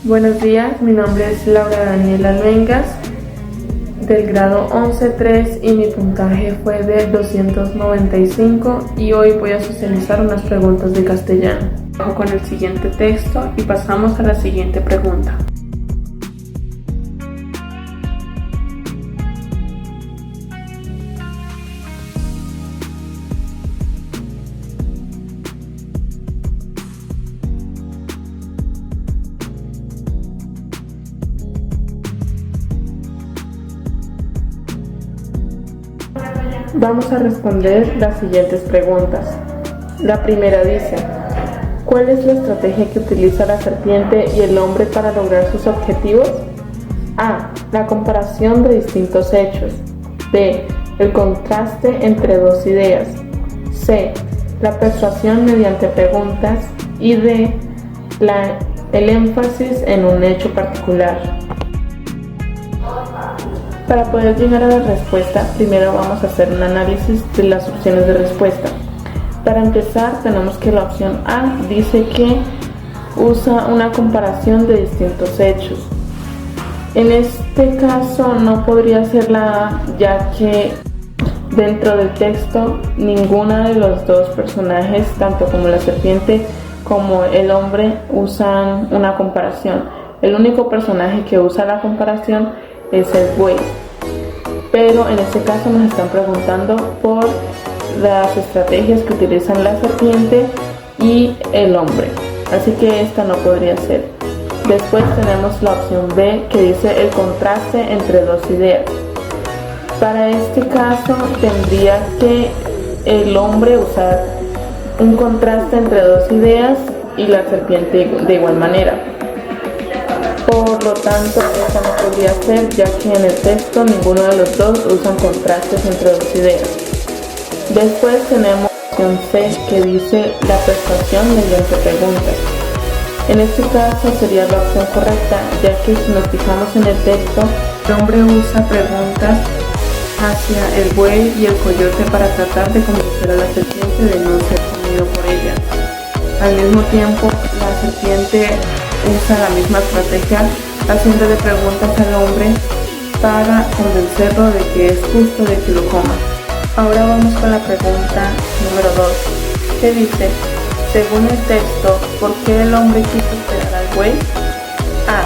Buenos días, mi nombre es Laura Daniela Luengas, del grado 11-3 y mi puntaje fue de 295 y hoy voy a socializar unas preguntas de castellano. Vamos con el siguiente texto y pasamos a la siguiente pregunta. Vamos a responder las siguientes preguntas. La primera dice: ¿cuál es la estrategia que utiliza la serpiente y el hombre para lograr sus objetivos? A. La comparación de distintos hechos. B. El contraste entre dos ideas. C. La persuasión mediante preguntas. Y D. El énfasis en un hecho particular. Para poder llegar a la respuesta, primero vamos a hacer un análisis de las opciones de respuesta. Para empezar, tenemos que la opción A dice que usa una comparación de distintos hechos. En este caso no podría ser la A, ya que dentro del texto ninguna de los dos personajes, tanto como la serpiente como el hombre, usan una comparación. El único personaje que usa la comparación es el buey. Pero en este caso nos están preguntando por las estrategias que utilizan la serpiente y el hombre, así que esta no podría ser. Después tenemos la opción B, que dice el contraste entre dos ideas. Para este caso tendría que el hombre usar un contraste entre dos ideas y la serpiente de igual manera. Por lo tanto, esta no podría ser, ya que en el texto ninguno de los dos usan contrastes entre dos ideas. Después tenemos la opción C, que dice la persuasión mediante preguntas. En este caso sería la opción correcta, ya que si nos fijamos en el texto, el hombre usa preguntas hacia el buey y el coyote para tratar de convencer a la serpiente de no ser comido por ella. Al mismo tiempo, la serpiente usa la misma estrategia, haciéndole preguntas al hombre para convencerlo de que es justo de que lo coma. Ahora vamos con la pregunta número 2, que dice: según el texto, ¿por qué el hombre quiso esperar al buey? A.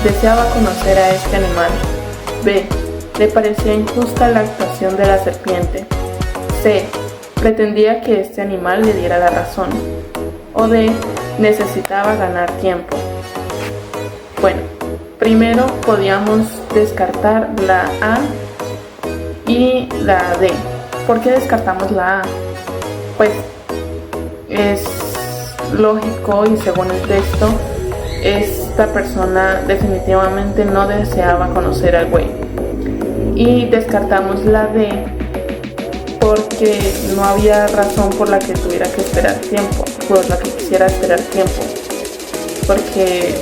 Deseaba conocer a este animal. B. Le parecía injusta la actuación de la serpiente. C. Pretendía que este animal le diera la razón. O D. Necesitaba ganar tiempo. Bueno, primero podíamos descartar la A y la D. ¿Por qué descartamos la A? Pues es lógico y según el texto, esta persona definitivamente no deseaba conocer al buey. Y descartamos la D porque no había razón por la que tuviera que esperar tiempo, por la que quisiera esperar tiempo, porque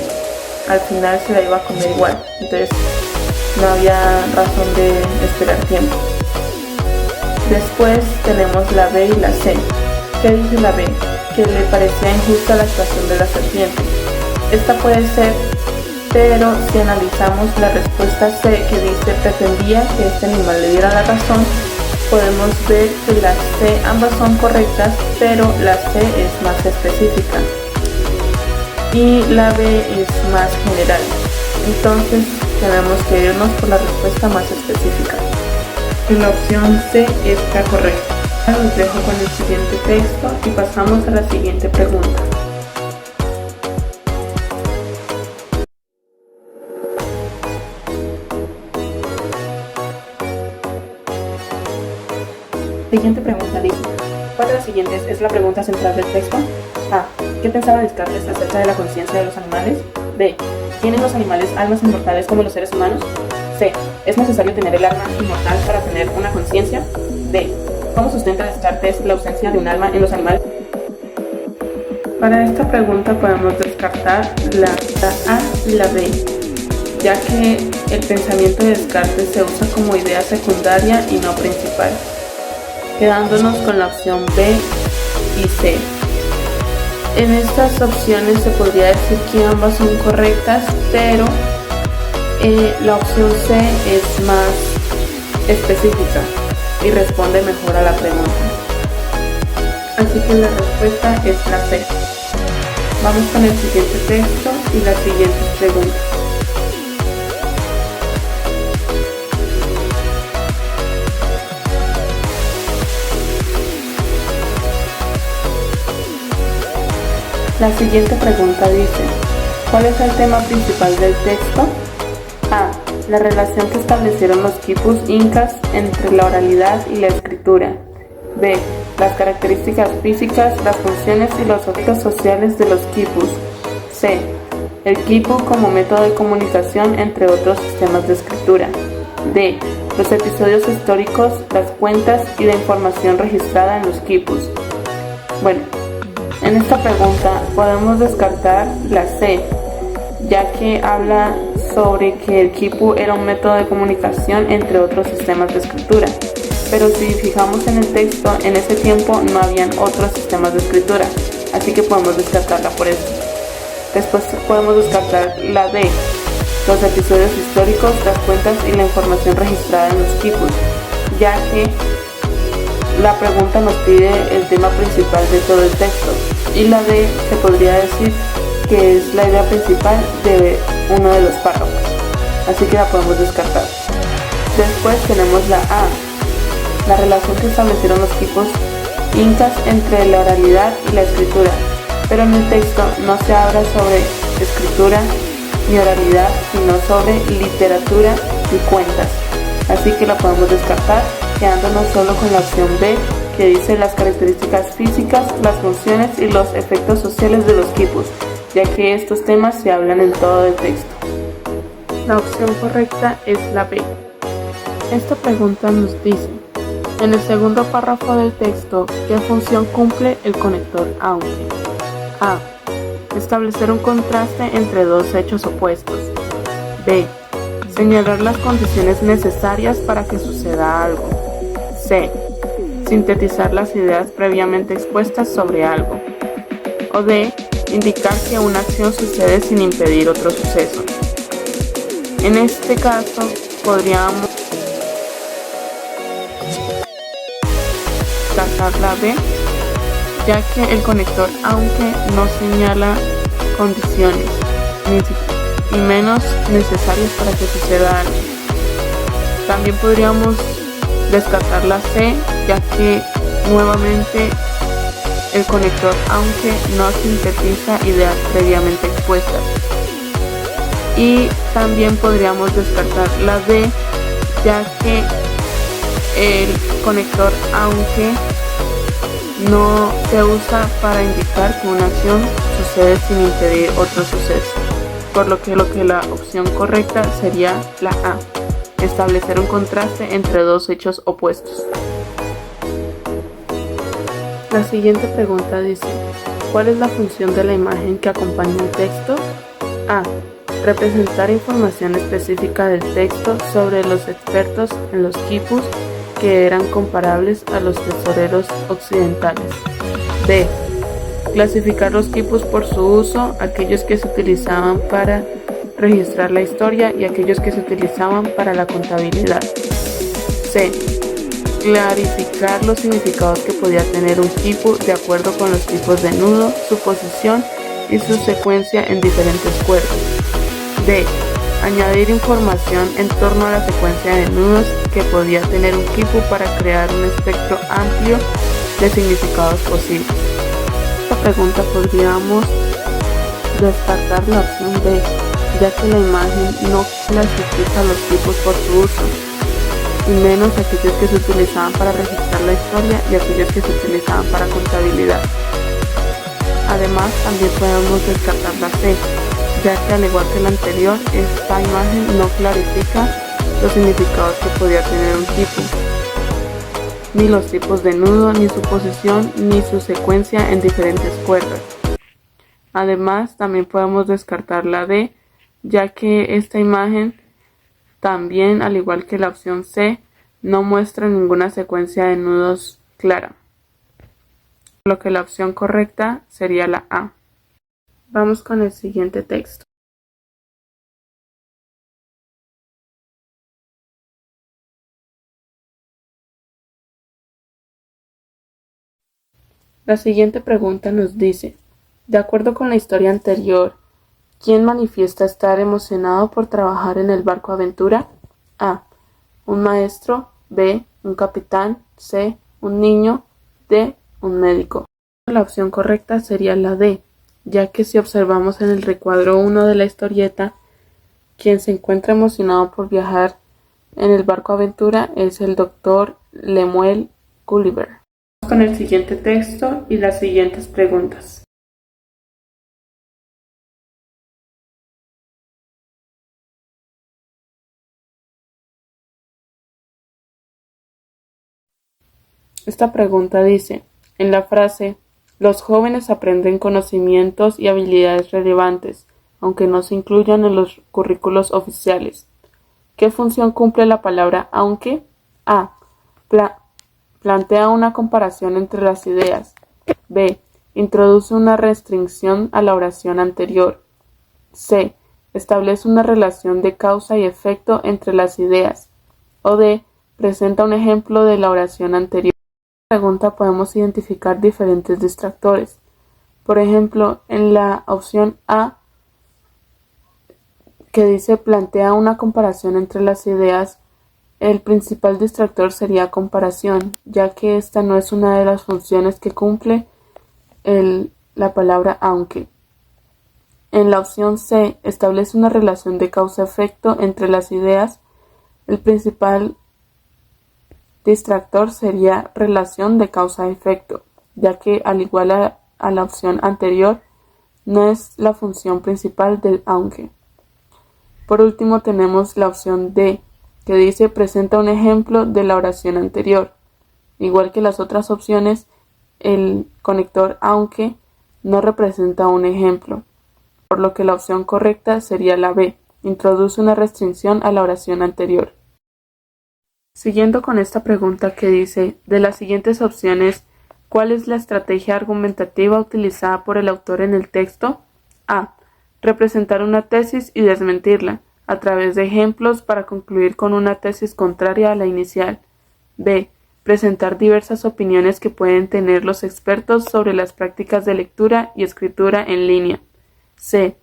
al final se la iba a comer igual, entonces no había razón de esperar tiempo. Después tenemos la B y la C. ¿Qué dice la B? Que le parecía injusta la actuación de la serpiente. Esta puede ser, pero si analizamos la respuesta C, que dice pretendía que este animal le diera la razón, podemos ver que las C ambas son correctas, pero la C es más específica y la B es más general. Entonces tenemos que irnos por la respuesta más específica. Y la opción C está correcta. Ahora los dejo con el siguiente texto y pasamos a la siguiente pregunta. Siguiente pregunta dice: ¿cuál de las siguientes es la pregunta central del texto? A. ¿Qué pensaba Descartes acerca de la conciencia de los animales? B. ¿Tienen los animales almas inmortales como los seres humanos? C. ¿Es necesario tener el alma inmortal para tener una conciencia? D. ¿Cómo sustenta Descartes la ausencia de un alma en los animales? Para esta pregunta podemos descartar la A y la B, ya que el pensamiento de Descartes se usa como idea secundaria y no principal, quedándonos con la opción B y C. En estas opciones se podría decir que ambas son correctas, pero la opción C es más específica y responde mejor a la pregunta. Así que la respuesta es la C. Vamos con el siguiente texto y las siguientes preguntas. La siguiente pregunta dice: ¿cuál es el tema principal del texto? A. La relación que establecieron los quipus incas entre la oralidad y la escritura. B. Las características físicas, las funciones y los efectos sociales de los quipus. C. El quipu como método de comunicación entre otros sistemas de escritura. D. Los episodios históricos, las cuentas y la información registrada en los quipus. Bueno, en esta pregunta podemos descartar la C, ya que habla sobre que el quipu era un método de comunicación entre otros sistemas de escritura. Pero si fijamos en el texto, en ese tiempo no habían otros sistemas de escritura, así que podemos descartarla por eso. Después podemos descartar la D, los episodios históricos, las cuentas y la información registrada en los quipus, ya que la pregunta nos pide el tema principal de todo el texto, y la D se podría decir que es la idea principal de uno de los párrafos, así que la podemos descartar. Después tenemos la A, la relación que establecieron los quipus incas entre la oralidad y la escritura, pero en el texto no se habla sobre escritura ni oralidad, sino sobre literatura y cuentas, así que la podemos descartar, quedándonos solo con la opción B, que dice las características físicas, las funciones y los efectos sociales de los quipus, ya que estos temas se hablan en todo el texto. La opción correcta es la B. Esta pregunta nos dice: en el segundo párrafo del texto, ¿qué función cumple el conector aunque? A. Establecer un contraste entre dos hechos opuestos. B. Señalar las condiciones necesarias para que suceda algo. C. Sintetizar las ideas previamente expuestas sobre algo. O D. Indicar que una acción sucede sin impedir otro suceso. En este caso, podríamos descartar la B, ya que el conector aunque no señala condiciones ni menos necesarias para que suceda algo. También podríamos descartar la C, ya que nuevamente el conector aunque no sintetiza ideas previamente expuestas. Y también podríamos descartar la D, ya que el conector aunque no se usa para indicar que una acción sucede sin impedir otro suceso, por lo que la opción correcta sería la A, establecer un contraste entre dos hechos opuestos. La siguiente pregunta dice: ¿cuál es la función de la imagen que acompaña el texto? A. Representar información específica del texto sobre los expertos en los quipus que eran comparables a los tesoreros occidentales. B. Clasificar los quipus por su uso, aquellos que se utilizaban para registrar la historia y aquellos que se utilizaban para la contabilidad. C. Clarificar los significados que podía tener un quipu de acuerdo con los tipos de nudo, su posición y su secuencia en diferentes cuerdas. D. Añadir información en torno a la secuencia de nudos que podía tener un quipu para crear un espectro amplio de significados posibles. Esta pregunta podríamos descartar la opción B, ya que la imagen no clasifica los quipus por su uso, y menos aquellos que se utilizaban para registrar la historia y aquellos que se utilizaban para contabilidad. Además, también podemos descartar la C, ya que al igual que la anterior, esta imagen no clarifica los significados que podía tener un quipu, ni los tipos de nudo, ni su posición, ni su secuencia en diferentes cuerdas. Además, también podemos descartar la D, ya que esta imagen también, al igual que la opción C, no muestra ninguna secuencia de nudos clara. por lo que la opción correcta sería la A. Vamos con el siguiente texto. La siguiente pregunta nos dice, de acuerdo con la historia anterior, ¿quién manifiesta estar emocionado por trabajar en el barco Aventura? A. Un maestro. B. Un capitán. C. Un niño. D. Un médico. La opción correcta sería la D, ya que si observamos en el recuadro 1 de la historieta, quien se encuentra emocionado por viajar en el barco Aventura es el Dr. Lemuel Gulliver. Vamos con el siguiente texto y las siguientes preguntas. Esta pregunta dice, en la frase, los jóvenes aprenden conocimientos y habilidades relevantes, aunque no se incluyan en los currículos oficiales. ¿Qué función cumple la palabra aunque? A. Plantea una comparación entre las ideas. B. Introduce una restricción a la oración anterior. C. Establece una relación de causa y efecto entre las ideas. O D. Presenta un ejemplo de la oración anterior. En esta pregunta podemos identificar diferentes distractores. Por ejemplo, en la opción A, que dice plantea una comparación entre las ideas, el principal distractor sería comparación, ya que esta no es una de las funciones que cumple la palabra aunque. En la opción C, establece una relación de causa-efecto entre las ideas, el principal distractor sería relación de causa-efecto, ya que al igual a la opción anterior, no es la función principal del aunque. Por último tenemos la opción D, que dice presenta un ejemplo de la oración anterior. Igual que las otras opciones, el conector aunque no representa un ejemplo, por lo que la opción correcta sería la B, introduce una restricción a la oración anterior. Siguiendo con esta pregunta que dice, de las siguientes opciones, ¿cuál es la estrategia argumentativa utilizada por el autor en el texto? A. Representar una tesis y desmentirla, a través de ejemplos para concluir con una tesis contraria a la inicial. B. Presentar diversas opiniones que pueden tener los expertos sobre las prácticas de lectura y escritura en línea. C.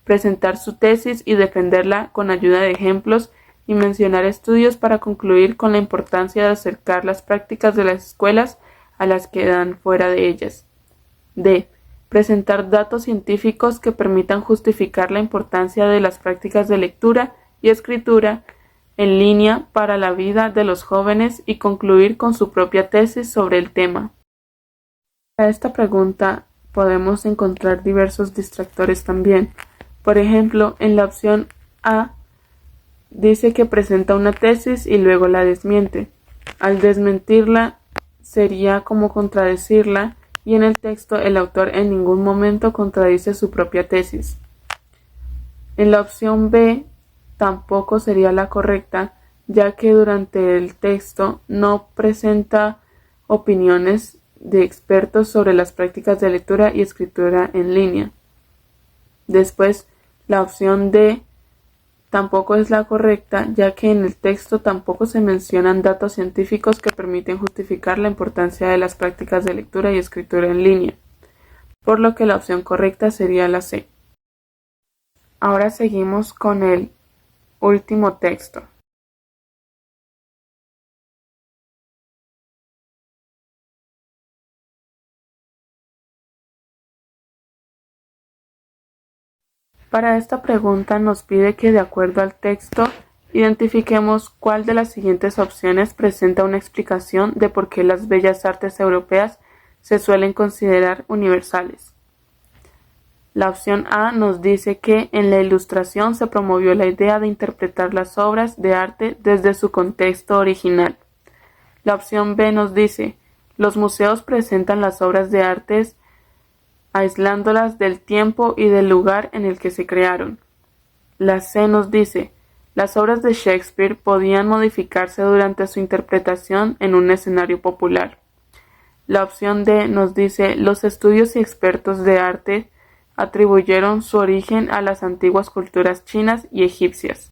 Presentar su tesis y defenderla con ayuda de ejemplos y mencionar estudios para concluir con la importancia de acercar las prácticas de las escuelas a las que dan fuera de ellas. D. Presentar datos científicos que permitan justificar la importancia de las prácticas de lectura y escritura en línea para la vida de los jóvenes y concluir con su propia tesis sobre el tema. Para esta pregunta podemos encontrar diversos distractores también. Por ejemplo, en la opción A dice que presenta una tesis y luego la desmiente. Al desmentirla sería como contradecirla y en el texto el autor en ningún momento contradice su propia tesis. En la opción B tampoco sería la correcta, ya que durante el texto no presenta opiniones de expertos sobre las prácticas de lectura y escritura en línea. Después, la opción D tampoco es la correcta, ya que en el texto tampoco se mencionan datos científicos que permiten justificar la importancia de las prácticas de lectura y escritura en línea, por lo que la opción correcta sería la C. Ahora seguimos con el último texto. Para esta pregunta nos pide que de acuerdo al texto identifiquemos cuál de las siguientes opciones presenta una explicación de por qué las bellas artes europeas se suelen considerar universales. La opción A nos dice que en la Ilustración se promovió la idea de interpretar las obras de arte desde su contexto original. La opción B nos dice, los museos presentan las obras de arte aislándolas del tiempo y del lugar en el que se crearon. La C nos dice, las obras de Shakespeare podían modificarse durante su interpretación en un escenario popular. La opción D nos dice, los estudios y expertos de arte atribuyeron su origen a las antiguas culturas chinas y egipcias.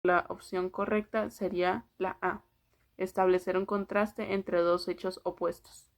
La opción correcta sería la A, establecer un contraste entre dos hechos opuestos.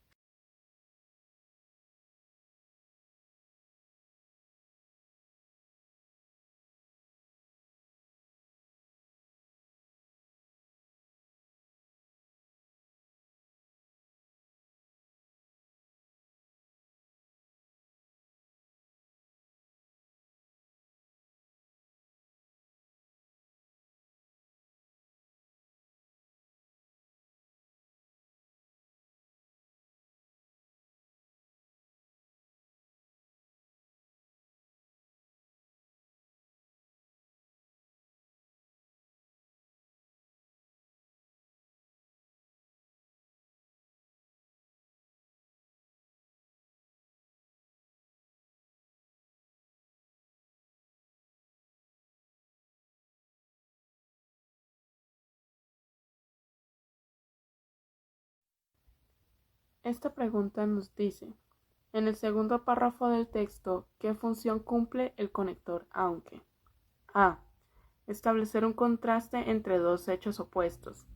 Esta pregunta nos dice, en el segundo párrafo del texto, ¿qué función cumple el conector aunque? A. Establecer un contraste entre dos hechos opuestos.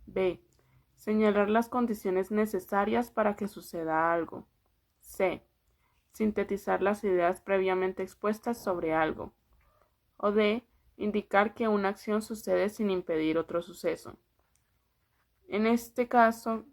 B. Señalar las condiciones necesarias para que suceda algo. C. Sintetizar las ideas previamente expuestas sobre algo. O D. Indicar que una acción sucede sin impedir otro suceso. En este caso,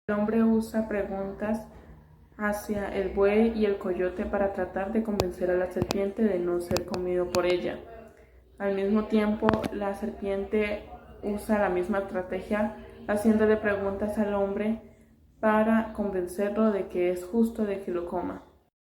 El hombre usa preguntas hacia el buey y el coyote para tratar de convencer a la serpiente de no ser comido por ella. Al mismo tiempo, la serpiente usa la misma estrategia, haciéndole preguntas al hombre para convencerlo de que es justo de que lo coma.